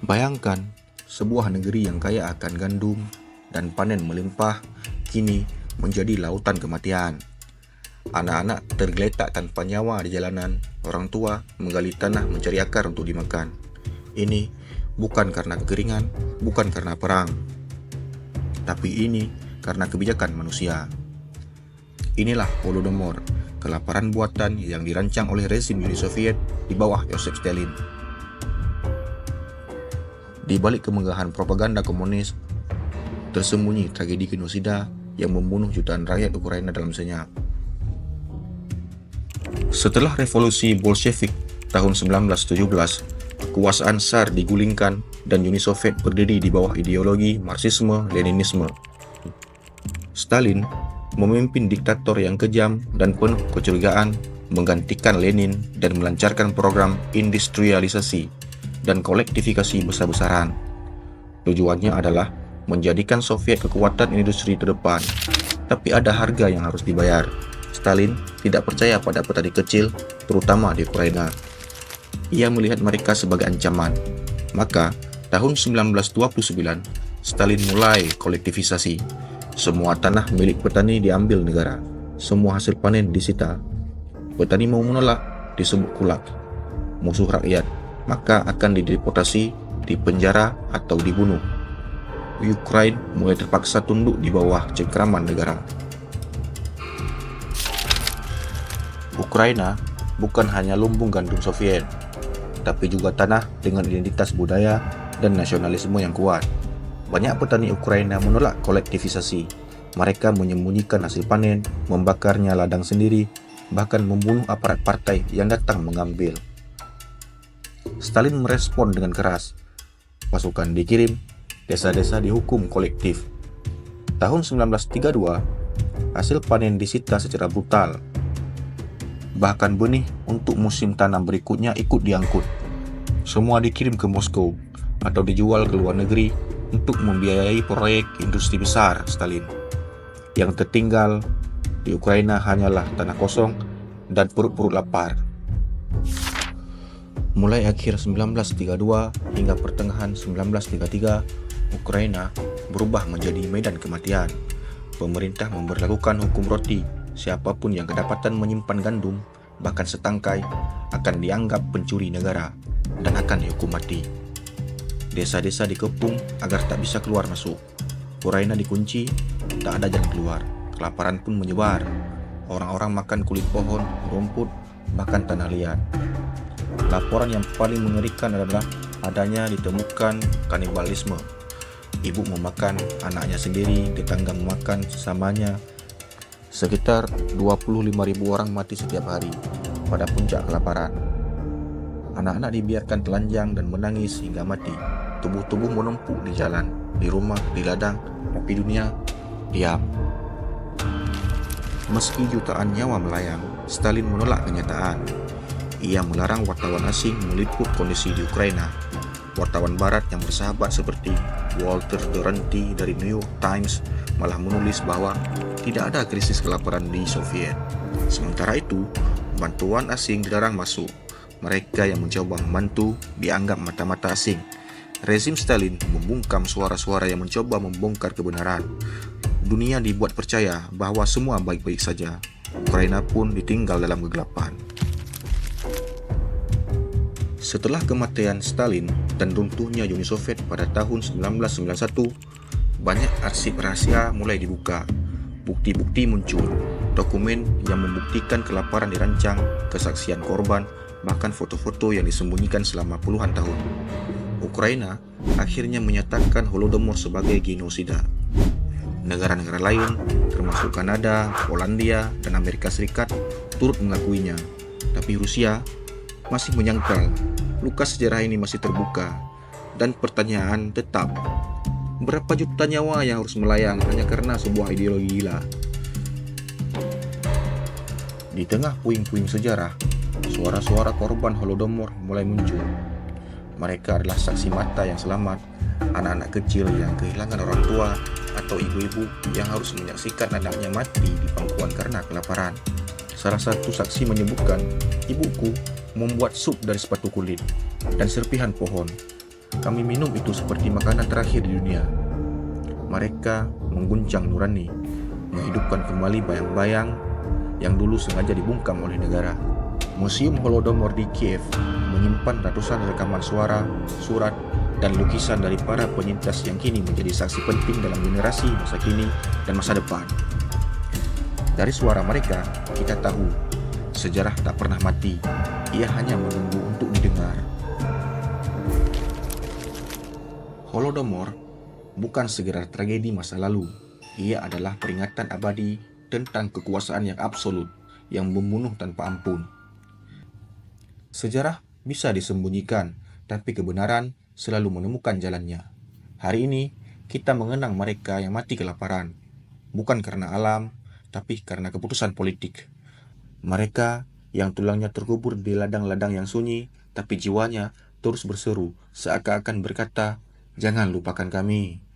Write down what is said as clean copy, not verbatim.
Bayangkan, sebuah negeri yang kaya akan gandum dan panen melimpah, kini menjadi lautan kematian. Anak-anak tergeletak tanpa nyawa di jalanan, orang tua menggali tanah mencari akar untuk dimakan. Ini bukan karena kekeringan, bukan karena perang, tapi ini karena kebijakan manusia. Inilah Holodomor, kelaparan buatan yang dirancang oleh rezim Uni Soviet di bawah Joseph Stalin. Di balik kemegahan propaganda komunis, tersembunyi tragedi genosida yang membunuh jutaan rakyat Ukraina dalam senyap. Setelah revolusi Bolshevik tahun 1917, kekuasaan Tsar digulingkan dan Uni Soviet berdiri di bawah ideologi Marxisme-Leninisme. Stalin memimpin diktator yang kejam dan penuh kecurigaan, menggantikan Lenin dan melancarkan program industrialisasi dan kolektifikasi besar-besaran. Tujuannya adalah menjadikan Soviet kekuatan industri terdepan, tapi ada harga yang harus dibayar. Stalin tidak percaya pada petani kecil, terutama di Ukraina. Ia melihat mereka sebagai ancaman. Maka, tahun 1929, Stalin mulai kolektivisasi. Semua tanah milik petani diambil negara. Semua hasil panen disita. Petani mau menolak, disebut kulak. Musuh rakyat, maka akan dideportasi, dipenjara, atau dibunuh. Ukraina mulai terpaksa tunduk di bawah cengkraman negara. Ukraina bukan hanya lumbung gandum Soviet, tapi juga tanah dengan identitas budaya dan nasionalisme yang kuat. Banyak petani Ukraina menolak kolektivisasi. Mereka menyembunyikan hasil panen, membakarnya ladang sendiri, bahkan membunuh aparat partai yang datang mengambil. Stalin merespon dengan keras. Pasukan dikirim, desa-desa dihukum kolektif. Tahun 1932, hasil panen disita secara brutal. Bahkan benih untuk musim tanam berikutnya ikut diangkut. Semua dikirim ke Moskow atau dijual ke luar negeri untuk membiayai proyek industri besar Stalin. Yang tertinggal di Ukraina hanyalah tanah kosong dan perut-perut lapar. Mulai akhir 1932 hingga pertengahan 1933, Ukraina berubah menjadi medan kematian. Pemerintah memberlakukan hukum roti. Siapapun yang kedapatan menyimpan gandum, bahkan setangkai, akan dianggap pencuri negara dan akan dihukum mati. Desa-desa dikepung agar tak bisa keluar masuk. Ukraina dikunci, tak ada jalan keluar. Kelaparan pun menyebar. Orang-orang makan kulit pohon, rumput, bahkan tanah liat. Laporan yang paling mengerikan adalah adanya ditemukan kanibalisme. Ibu memakan anaknya sendiri, tetangga memakan sesamanya. Sekitar 25.000 orang mati setiap hari pada puncak kelaparan. Anak-anak dibiarkan telanjang dan menangis hingga mati. Tubuh-tubuh menumpuk di jalan, di rumah, di ladang, tapi dunia diam. Meski jutaan nyawa melayang, Stalin menolak kenyataan. Ia melarang wartawan asing meliput kondisi di Ukraina. Wartawan barat yang bersahabat seperti Walter Duranty dari New York Times malah menulis bahwa tidak ada krisis kelaparan di Soviet. Sementara itu, bantuan asing dilarang masuk. Mereka yang mencoba membantu dianggap mata-mata asing. Rezim Stalin membungkam suara-suara yang mencoba membongkar kebenaran. Dunia dibuat percaya bahwa semua baik-baik saja. Ukraina pun ditinggal dalam kegelapan. Setelah kematian Stalin dan runtuhnya Uni Soviet pada tahun 1991, banyak arsip rahasia mulai dibuka. Bukti-bukti muncul, dokumen yang membuktikan kelaparan dirancang, kesaksian korban, bahkan foto-foto yang disembunyikan selama puluhan tahun. Ukraina akhirnya menyatakan Holodomor sebagai genosida. Negara-negara lain, termasuk Kanada, Polandia, dan Amerika Serikat, turut mengakuinya. Tapi Rusia masih menyangkal. Luka sejarah ini masih terbuka. Dan pertanyaan tetap, berapa juta nyawa yang harus melayang hanya karena sebuah ideologi gila? Di tengah puing-puing sejarah, suara-suara korban Holodomor mulai muncul. Mereka adalah saksi mata yang selamat, anak-anak kecil yang kehilangan orang tua, atau ibu-ibu yang harus menyaksikan anaknya mati di pangkuan karena kelaparan. Salah satu saksi menyebutkan, ibuku membuat sup dari sepatu kulit dan serpihan pohon. Kami minum itu seperti makanan terakhir di dunia. Mereka mengguncang nurani, menghidupkan kembali bayang-bayang yang dulu sengaja dibungkam oleh negara. Museum Holodomor di Kiev menyimpan ratusan rekaman suara, surat, dan lukisan dari para penyintas yang kini menjadi saksi penting dalam generasi masa kini dan masa depan. Dari suara mereka, kita tahu sejarah tak pernah mati, ia hanya menunggu untuk didengar. Holodomor bukan sekedar tragedi masa lalu, ia adalah peringatan abadi tentang kekuasaan yang absolut, yang membunuh tanpa ampun. Sejarah bisa disembunyikan, tapi kebenaran selalu menemukan jalannya. Hari ini, kita mengenang mereka yang mati kelaparan, bukan karena alam, tapi karena keputusan politik. Mereka yang tulangnya terkubur di ladang-ladang yang sunyi, tapi jiwanya terus berseru, seakan-akan berkata, "Jangan lupakan kami."